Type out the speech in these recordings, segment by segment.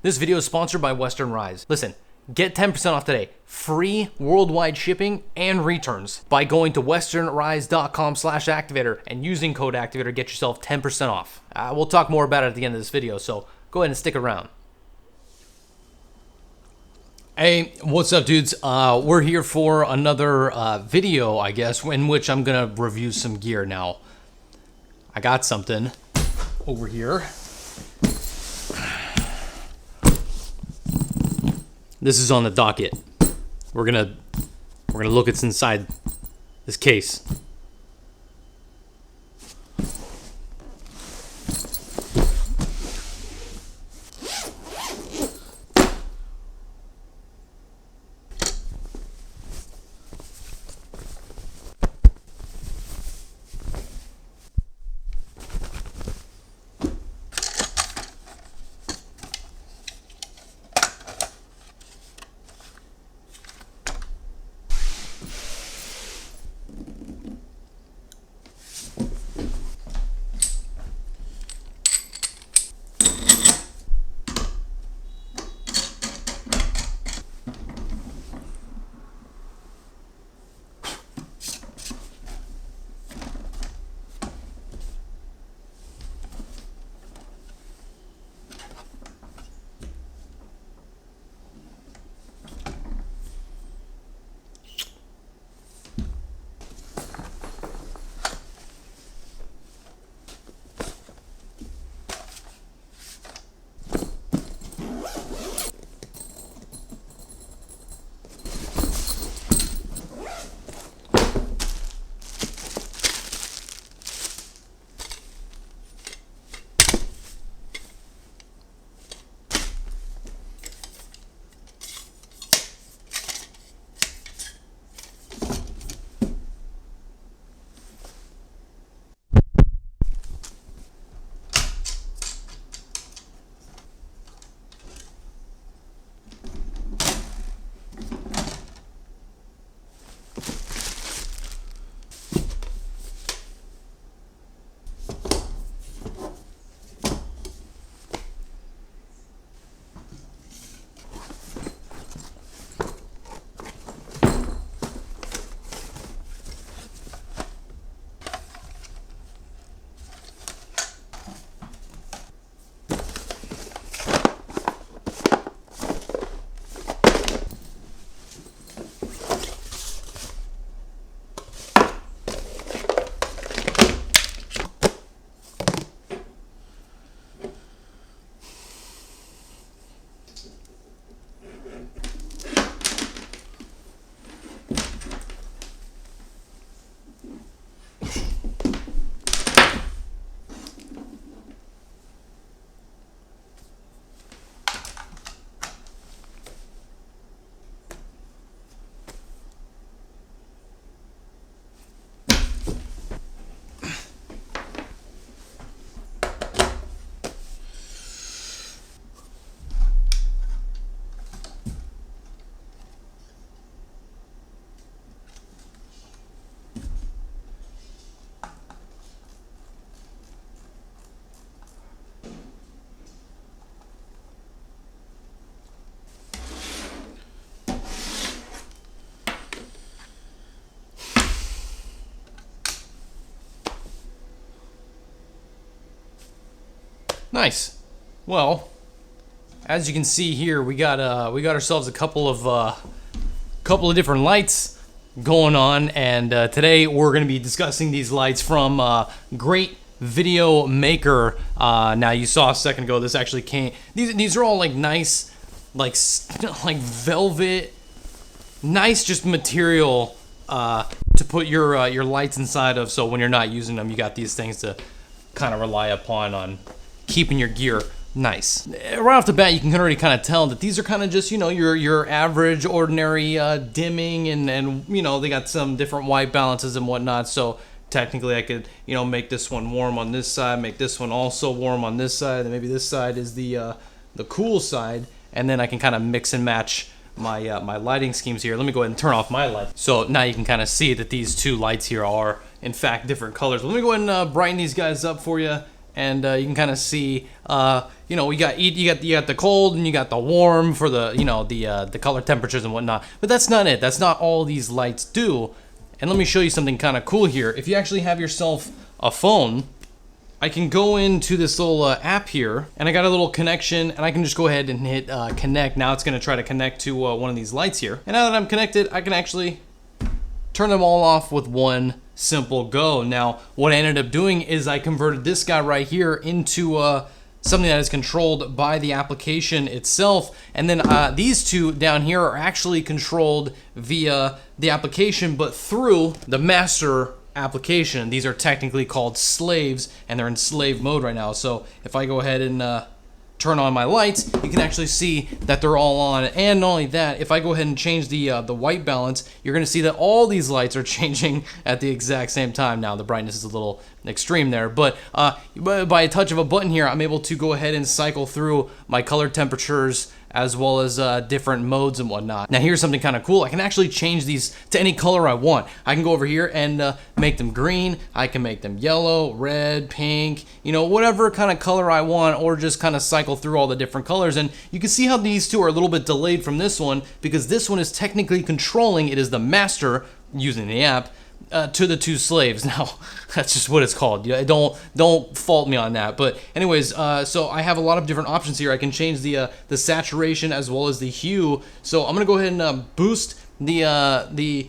This video is sponsored by Western Rise. Listen, get 10% off today. Free worldwide shipping and returns by going to westernrise.com/activator and using code activator. Get yourself 10% off. We'll talk more about it at the end of this video, so go ahead and stick around. Hey, what's up, dudes? We're here for another video, I guess, in which I'm gonna review some gear. Now, I got something over here. This is on the docket. We're gonna look at inside this case. Nice. Well, as you can see here, we got ourselves a couple of different lights going on, and today we're going to be discussing these lights from Great Video Maker. Now, you saw a second ago, this actually came. These are all like nice, like velvet, nice just material to put your lights inside of. So when you're not using them, you got these things to kind of rely upon on keeping your gear nice. Right off the bat, you can already kind of tell that these are kind of just, you know, your average, ordinary dimming, and you know, they got some different white balances and whatnot. So technically, I could, you know, make this one warm on this side, make this one also warm on this side, and maybe this side is the cool side, and then I can kind of mix and match my my lighting schemes here. Let me go ahead and turn off my light. So now you can kind of see that these two lights here are in fact different colors. Let me go ahead and brighten these guys up for you, and you can kind of see, you know, you got the cold and you got the warm for the, you know, the color temperatures and whatnot. But that's not it. That's not all these lights do. And let me show you something kind of cool here. If you actually have yourself a phone, I can go into this little app here, and I got a little connection, and I can just go ahead and hit connect. Now it's gonna try to connect to one of these lights here. And now that I'm connected, I can actually turn them all off with one simple go. Now, what I ended up doing is I converted this guy right here into something that is controlled by the application itself, and then these two down here are actually controlled via the application, but through the master application. These are technically called slaves, and they're in slave mode right now. So if I go ahead and turn on my lights, you can actually see that they're all on. And not only that, if I go ahead and change the white balance, you're going to see that all these lights are changing at the exact same time. Now the brightness is a little extreme there, but by a touch of a button here, I'm able to go ahead and cycle through my color temperatures as well as different modes and whatnot. Now here's something kind of cool. I can actually change these to any color I want. I can go over here and make them green. I can make them yellow, red, pink, you know, whatever kind of color I want, or just kind of cycle through all the different colors. And you can see how these two are a little bit delayed from this one, because this one is technically controlling, it is the master using the app, to the two slaves. Now, that's just what it's called. Yeah, don't fault me on that. But anyways, so I have a lot of different options here. I can change the saturation as well as the hue. So I'm gonna go ahead and boost the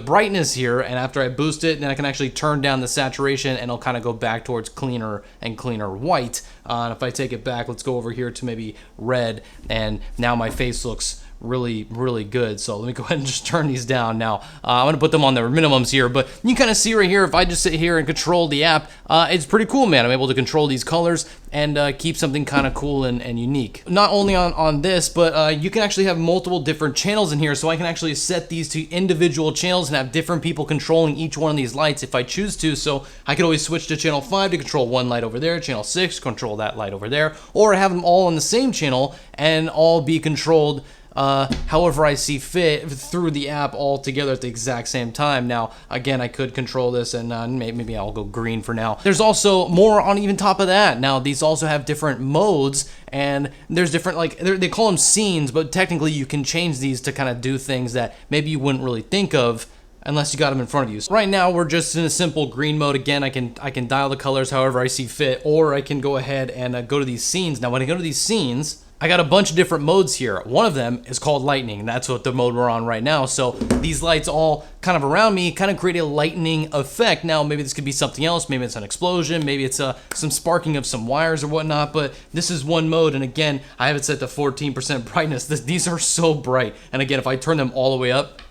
brightness here, and after I boost it, then I can actually turn down the saturation, and it'll kind of go back towards cleaner and cleaner white. And if I take it back, let's go over here to maybe red, and now my face looks really good. So let me go ahead and just turn these down. Now I'm gonna put them on their minimums here, but you kind of see right here, if I just sit here and control the app, it's pretty cool, man. I'm able to control these colors and keep something kind of cool and unique. Not only on this, but you can actually have multiple different channels in here, so I can actually set these to individual channels and have different people controlling each one of these lights if I choose to. So I could always switch to channel 5 to control one light over there, channel 6 control that light over there, or have them all on the same channel and all be controlled however I see fit through the app all together at the exact same time. Now, again, I could control this, and maybe I'll go green for now. There's also more on even top of that. Now, these also have different modes, and there's different, like, they call them scenes, but technically you can change these to kind of do things that maybe you wouldn't really think of unless you got them in front of you. So right now, we're just in a simple green mode. Again, I can dial the colors however I see fit, or I can go ahead and go to these scenes. Now, when I go to these scenes, I got a bunch of different modes here. One of them is called lightning, and that's what the mode we're on right now. So these lights all kind of around me kind of create a lightning effect. Now, maybe this could be something else. Maybe it's an explosion. Maybe it's some sparking of some wires or whatnot, but this is one mode. And again, I have it set to 14% brightness. These are so bright. And again, if I turn them all the way up,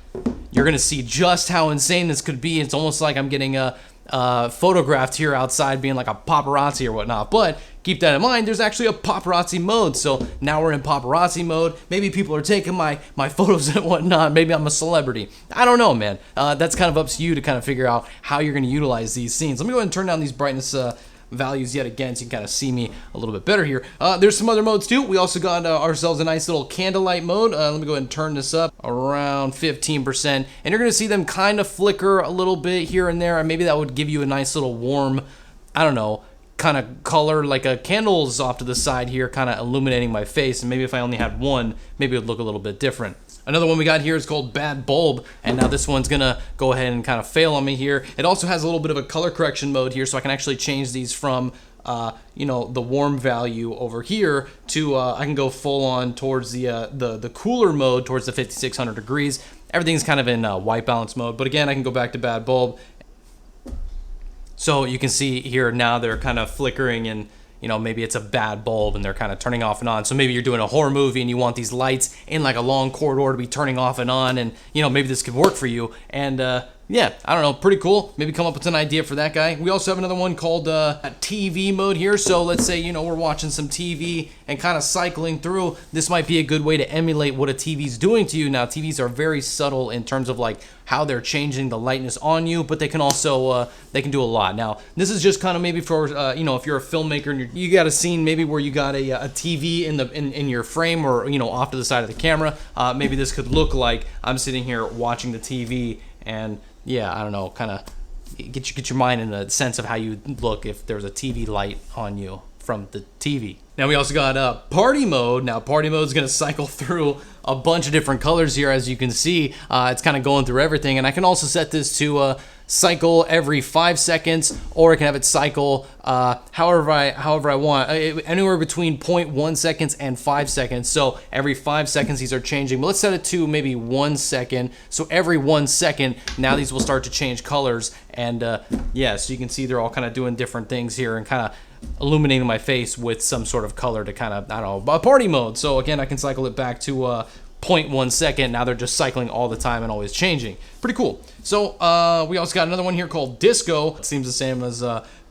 you're gonna see just how insane this could be. It's almost like I'm getting photographed here outside being like a paparazzi or whatnot. But keep that in mind, there's actually a paparazzi mode. So now we're in paparazzi mode. Maybe people are taking my photos and whatnot. Maybe I'm a celebrity. I don't know, man. That's kind of up to you to kind of figure out how you're going to utilize these scenes. Let me go ahead and turn down these brightness values yet again so you can kind of see me a little bit better here. There's some other modes too. We also got ourselves a nice little candlelight mode. Let me go ahead and turn this up around 15%, and you're gonna see them kind of flicker a little bit here and there, and maybe that would give you a nice little warm, I don't know, kind of color, like a candles off to the side here, kind of illuminating my face. And maybe if I only had one, maybe it would look a little bit different. Another one we got here is called Bad Bulb, and now this one's gonna go ahead and kind of fail on me here. It also has a little bit of a color correction mode here, so I can actually change these from you know, the warm value over here to I can go full on towards the cooler mode, towards the 5600 degrees. Everything's kind of in white balance mode, but again, I can go back to Bad Bulb. So you can see here now they're kind of flickering, and you know, maybe it's a bad bulb and they're kind of turning off and on. So maybe you're doing a horror movie and you want these lights in like a long corridor to be turning off and on, and you know, maybe this could work for you. And yeah, I don't know, pretty cool. Maybe come up with an idea for that guy. We also have another one called TV mode here. So let's say, you know, we're watching some TV and kind of cycling through. This might be a good way to emulate what a TV's doing to you. Now, TVs are very subtle in terms of like how they're changing the lightness on you, but they can also they can do a lot. Now, this is just kind of maybe for you know, if you're a filmmaker and you got a scene maybe where you got a TV in your frame, or you know, off to the side of the camera. Maybe this could look like I'm sitting here watching the TV, and yeah, I don't know, kind of get your mind in a sense of how you look if there's a TV light on you from the TV. Now we also got party mode. Now party mode is going to cycle through a bunch of different colors here, as you can see. It's kind of going through everything, and I can also set this to cycle every 5 seconds, or I can have it cycle however I want, anywhere between 0.1 seconds and 5 seconds. So every 5 seconds these are changing, but let's set it to maybe 1 second. So every 1 second now these will start to change colors, and yeah, so you can see they're all kind of doing different things here and kind of illuminating my face with some sort of color to kind of, I don't know, party mode. So again, I can cycle it back to 0.1 second. Now they're just cycling all the time and always changing. Pretty cool. So we also got another one here called disco. It seems the same as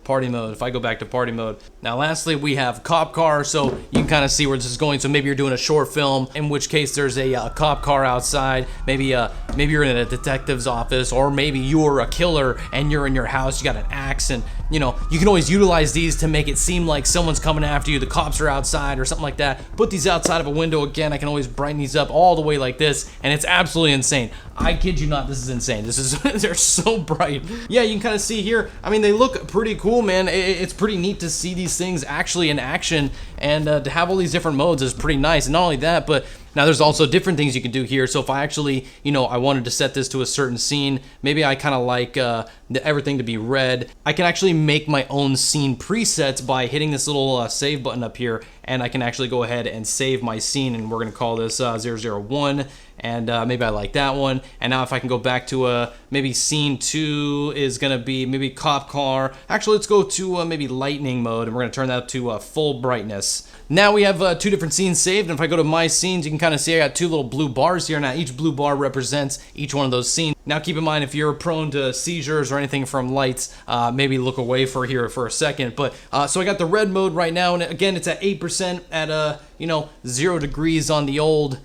party mode. If I go back to party mode. Now lastly, we have cop car, so you can kind of see where this is going. So maybe you're doing a short film, in which case there's a cop car outside. Maybe you're in a detective's office, or maybe you're a killer and you're in your house, you got an axe, and you know, you can always utilize these to make it seem like someone's coming after you, the cops are outside or something like that. Put these outside of a window. Again, I can always brighten these up all the way like this, and it's absolutely insane. I kid you not, this is insane. This is they're so bright. Yeah, you can kind of see here, I mean, they look pretty cool, man. It's pretty neat to see these things actually in action, and to have all these different modes is pretty nice. And not only that, but now there's also different things you can do here. So if I actually, you know, I wanted to set this to a certain scene, maybe I kind of like everything to be red, I can actually make my own scene presets by hitting this little save button up here, and I can actually go ahead and save my scene, and we're gonna call this 001, and maybe I like that one. And now if I can go back to maybe scene 2 is gonna be maybe cop car. Actually, let's go to maybe lightning mode, and we're gonna turn that up to full brightness. Now we have 2 different scenes saved, and if I go to my scenes, you can kind of see I got 2 little blue bars here. Now each blue bar represents each one of those scenes. Now keep in mind, if you're prone to seizures or anything from lights, maybe look away here for a second. But so I got the red mode right now, and again it's at 8% at you know, 0 degrees on the old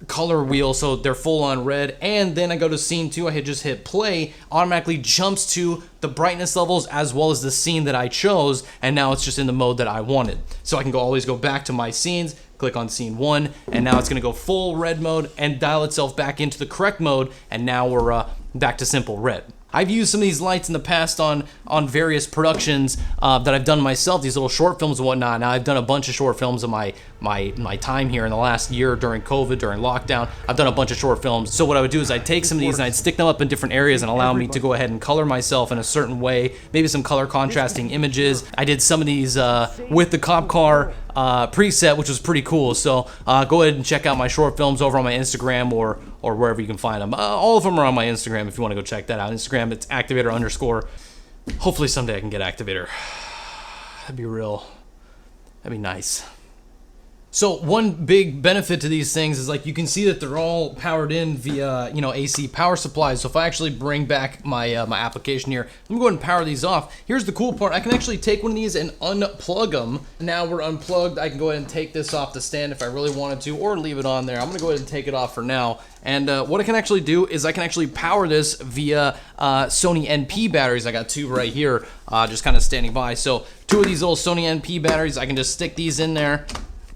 color wheel, so they're full on red. And then I go to scene 2, I just hit play, automatically jumps to the brightness levels as well as the scene that I chose, and now it's just in the mode that I wanted. So I can always go back to my scenes, click on scene 1, and now it's gonna go full red mode and dial itself back into the correct mode, and now we're back to simple red. I've used some of these lights in the past on various productions that I've done myself, these little short films and whatnot. Now I've done a bunch of short films in my time here in the last year during COVID, during lockdown. I've done a bunch of short films. So what I would do is I'd take some of these and I'd stick them up in different areas and allow me to go ahead and color myself in a certain way, maybe some color contrasting images. I did some of these with the cop car preset, which was pretty cool. So go ahead and check out my short films over on my Instagram or wherever you can find them. All of them are on my Instagram if you want to go check that out. Instagram, it's activator_. Hopefully someday I can get activator. That'd be nice. So one big benefit to these things is, like, you can see that they're all powered in via, you know, AC power supplies. So if I actually bring back my my application here, let me go ahead and power these off. Here's the cool part: I can actually take one of these and unplug them. Now we're unplugged. I can go ahead and take this off the stand if I really wanted to, or leave it on there. I'm gonna go ahead and take it off for now. And what I can actually do is I can actually power this via Sony NP batteries. I got 2 right here, just kind of standing by. So 2 of these little Sony NP batteries, I can just stick these in there.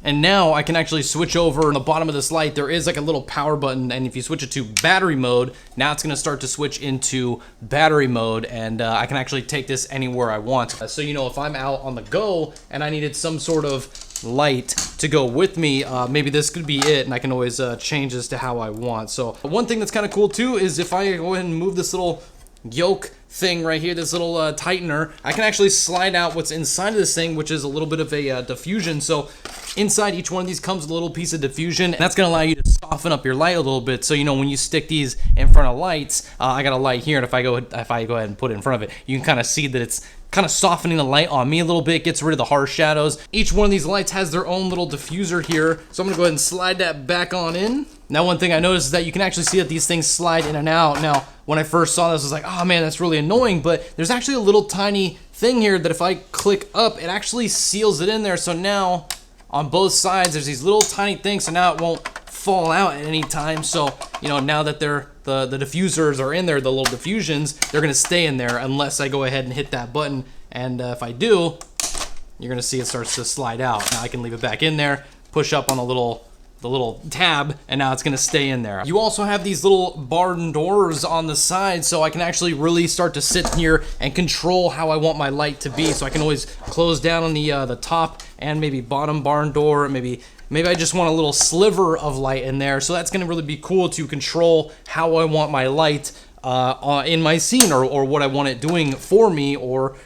And now I can actually switch over. On the bottom of this light, there is like a little power button, and if you switch it to battery mode, now it's gonna start to switch into battery mode, and I can actually take this anywhere I want. So, you know, if I'm out on the go and I needed some sort of light to go with me, maybe this could be it, and I can always change this to how I want. So one thing that's kind of cool too is if I go ahead and move this little yoke thing right here, this little tightener, I can actually slide out what's inside of this thing, which is a little bit of a diffusion. So inside each one of these comes a little piece of diffusion, and that's gonna allow you to soften up your light a little bit. So, you know, when you stick these in front of lights, I got a light here, and if I go ahead and put it in front of it, you can kind of see that it's kind of softening the light on me a little bit, gets rid of the harsh shadows. Each one of these lights has their own little diffuser here, so I'm gonna go ahead and slide that back on in. Now, one thing I noticed is that you can actually see that these things slide in and out. Now, when I first saw this, I was like, oh man, that's really annoying, but there's actually a little tiny thing here that if I click up, it actually seals it in there. So now, on both sides, there's these little tiny things, so now it won't fall out at any time. So, you know, now that the diffusers are in there, the little diffusions, they're gonna stay in there unless I go ahead and hit that button. And if I do, you're gonna see it starts to slide out. Now I can leave it back in there, push up on the little little tab, and now it's gonna stay in there. You also have these little barn doors on the side, so I can actually really start to sit here and control how I want my light to be. So I can always close down on the top and maybe bottom barn door. Maybe I just want a little sliver of light in there. So that's gonna really be cool to control how I want my light in my scene, or what I want it doing for me, or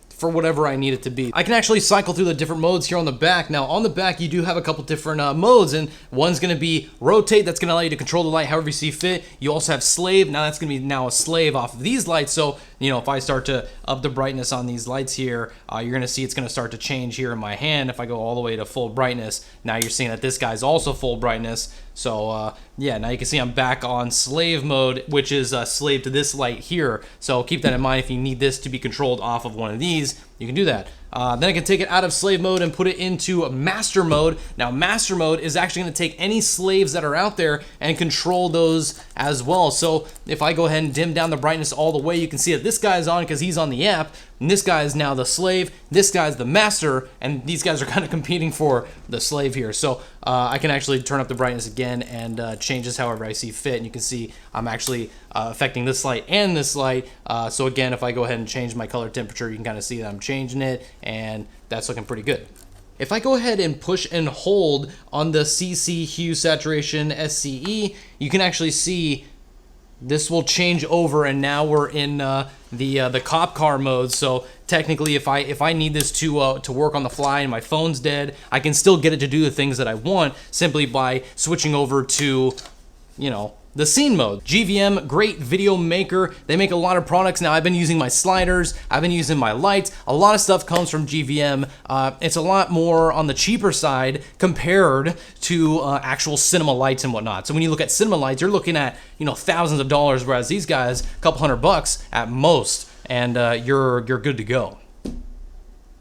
for whatever I need it to be. I can actually cycle through the different modes here on the back. Now on the back you do have a couple different modes, and one's gonna be rotate. That's gonna allow you to control the light however you see fit. You also have slave. Now that's gonna be a slave off of these lights. So if I start to up the brightness on these lights here, you're gonna see it's gonna start to change here in my hand. If I go all the way to full brightness, now you're seeing that this guy's also full brightness. So yeah, now you can see I'm back on slave mode, which is slave to this light here. So keep that in mind. If you need this to be controlled off of one of these, you can do that. Then I can take it out of slave mode and put it into master mode. Now master mode is actually going to take any slaves that are out there and control those as well. So if I go ahead and dim down the brightness all the way, you can see that this guy's on because he's on the app, and this guy is now the slave, this guy's the master, and these guys are kind of competing for the slave here. So I can actually turn up the brightness again and change this however I see fit, and you can see I'm actually affecting this light and this light. So again, if I go ahead and change my color temperature, you can kind of see that I'm changing it, and that's looking pretty good. If I go ahead and push and hold on the CC hue saturation SCE, you can actually see this will change over, and now we're in the cop car mode. So technically, if I need this to work on the fly and my phone's dead, I can still get it to do the things that I want simply by switching over to the scene mode. GVM, great video maker. They make a lot of products now. I've been using my sliders, I've been using my lights. A lot of stuff comes from GVM. It's a lot more on the cheaper side compared to actual cinema lights and whatnot. So when you look at cinema lights, you're looking at thousands of dollars, whereas these guys, a couple $100 at most, and you're good to go.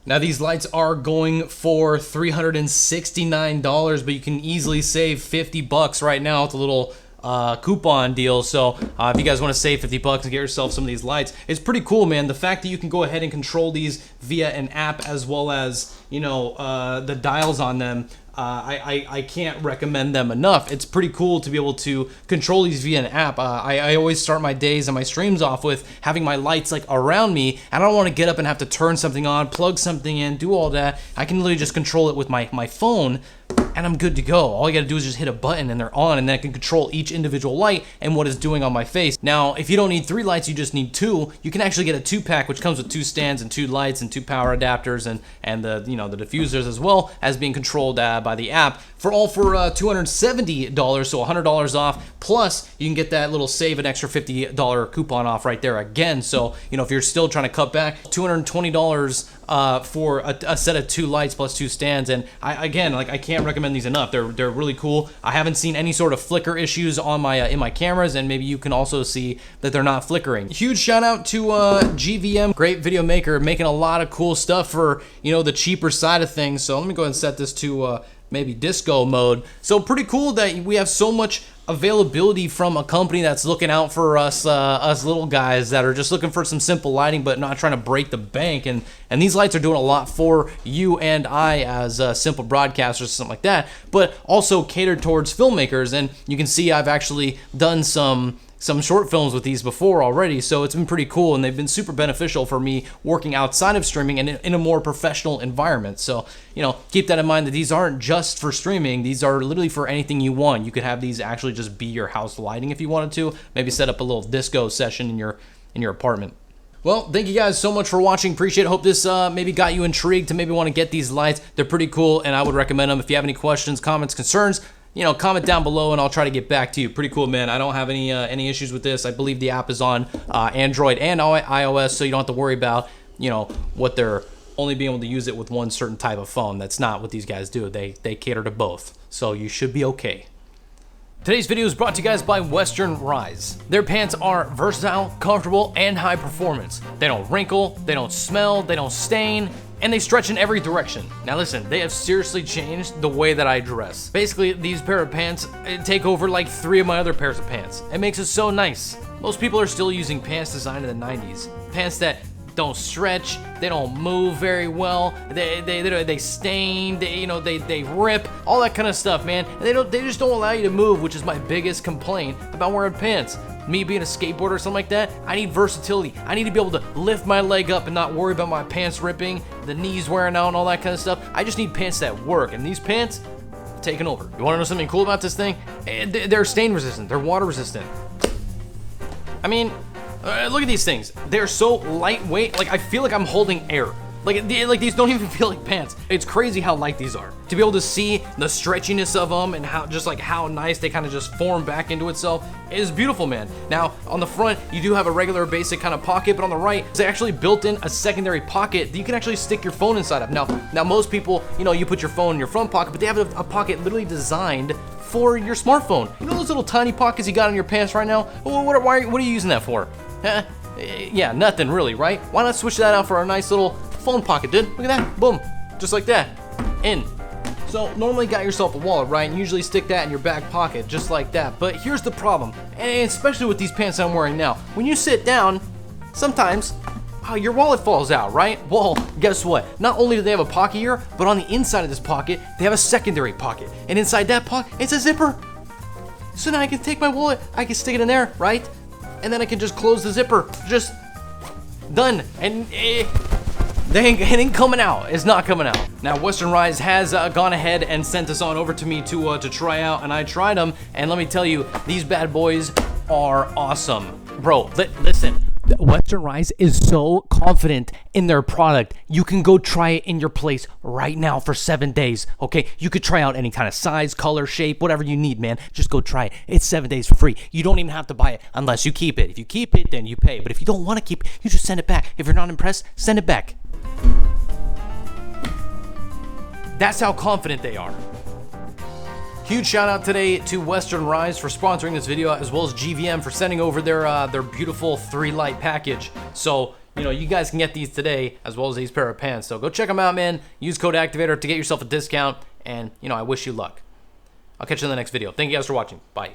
Now these lights are going for $369, but you can easily save $50 right now with a little coupon deal. So if you guys want to save $50 and get yourself some of these lights, it's pretty cool, man. The fact that you can go ahead and control these via an app, as well as the dials on them, I can't recommend them enough. It's pretty cool to be able to control these via an app. I always start my days and my streams off with having my lights around me, and I don't want to get up and have to turn something on, plug something in, do all that. I can literally just control it with my phone, and I'm good to go. All you gotta do is just hit a button and they're on, and then I can control each individual light and what it's doing on my face. Now, if you don't need 3 lights, you just need 2, you can actually get a 2-pack, which comes with 2 stands and 2 lights and 2 power adapters and the the diffusers, as well as being controlled by the app, for $270, so $100 off. Plus, you can get that little save an extra $50 coupon off right there again. So if you're still trying to cut back, $220 for a set of 2 lights plus 2 stands. And I can't recommend these enough. They're really cool. I haven't seen any sort of flicker issues on my in my cameras, and maybe you can also see that they're not flickering. Huge shout out to GVM, great video maker, making a lot of cool stuff for the cheaper side of things. So let me go ahead and set this to maybe disco mode. So pretty cool that we have so much availability from a company that's looking out for us little guys that are just looking for some simple lighting but not trying to break the bank. And these lights are doing a lot for you and I as simple broadcasters or something like that, but also catered towards filmmakers. And you can see I've actually done some short films with these before already, so it's been pretty cool, and they've been super beneficial for me working outside of streaming and in a more professional environment. So keep that in mind, that these aren't just for streaming. These are literally for anything you want. You could have these actually just be your house lighting if you wanted to. Maybe set up a little disco session in your apartment. Well, thank you guys so much for watching. Appreciate it. Hope this maybe got you intrigued to maybe want to get these lights. They're pretty cool, and I would recommend them. If you have any questions, comments, concerns, comment down below and I'll try to get back to you. Pretty cool, man. I don't have any issues with this. I believe the app is on Android and iOS, so you don't have to worry about, what they're only being able to use it with one certain type of phone. That's not what these guys do. They cater to both, so you should be okay. Today's video is brought to you guys by Western Rise. Their pants are versatile, comfortable, and high performance. They don't wrinkle, they don't smell, they don't stain, and they stretch in every direction. Now listen, they have seriously changed the way that I dress. Basically, these pair of pants take over like 3 of my other pairs of pants. It makes it so nice. Most people are still using pants designed in the 90s. Pants that don't stretch, they don't move very well, they stain, they rip, all that kind of stuff, man. And they just don't allow you to move, which is my biggest complaint about wearing pants. Me being a skateboarder or something like that, I need versatility. I need to be able to lift my leg up and not worry about my pants ripping, the knees wearing out and all that kind of stuff. I just need pants that work, and these pants, taking over. You want to know something cool about this thing? They're stain resistant, they're water resistant. I mean, look at these things. They're so lightweight, like I feel like I'm holding air. Like these don't even feel like pants. It's crazy how light these are. To be able to see the stretchiness of them and how nice they kind of just form back into itself is beautiful, man. Now, on the front, you do have a regular basic kind of pocket, but on the right, it's actually built in a secondary pocket that you can actually stick your phone inside of. Now most people, you put your phone in your front pocket, but they have a pocket literally designed for your smartphone. You know those little tiny pockets you got in your pants right now? What are you using that for? Yeah, nothing really, right? Why not switch that out for a nice little phone pocket, dude? Look at that, boom, just like that, in. So normally you got yourself a wallet, right? And usually stick that in your back pocket, just like that. But here's the problem, and especially with these pants I'm wearing now. When you sit down, sometimes your wallet falls out, right? Well, guess what? Not only do they have a pocket here, but on the inside of this pocket, they have a secondary pocket. And inside that pocket, it's a zipper. So now I can take my wallet, I can stick it in there, right? And then I can just close the zipper, just done. And it ain't coming out. It's not coming out. Now, Western Rise has gone ahead and sent this on over to me to try out, and I tried them, and let me tell you, these bad boys are awesome. Bro, listen. Western Rise is so confident in their product. You can go try it in your place right now for 7 days, okay? You could try out any kind of size, color, shape, whatever you need, man. Just go try it. It's 7 days for free. You don't even have to buy it unless you keep it. If you keep it, then you pay. But if you don't want to keep it, you just send it back. If you're not impressed, send it back. That's how confident they are. Huge shout out today to Western Rise for sponsoring this video, as well as GVM for sending over their beautiful 3-light package. So, you guys can get these today, as well as these pair of pants. So go check them out, man. Use code Activator to get yourself a discount, and I wish you luck. I'll catch you in the next video. Thank you guys for watching. Bye.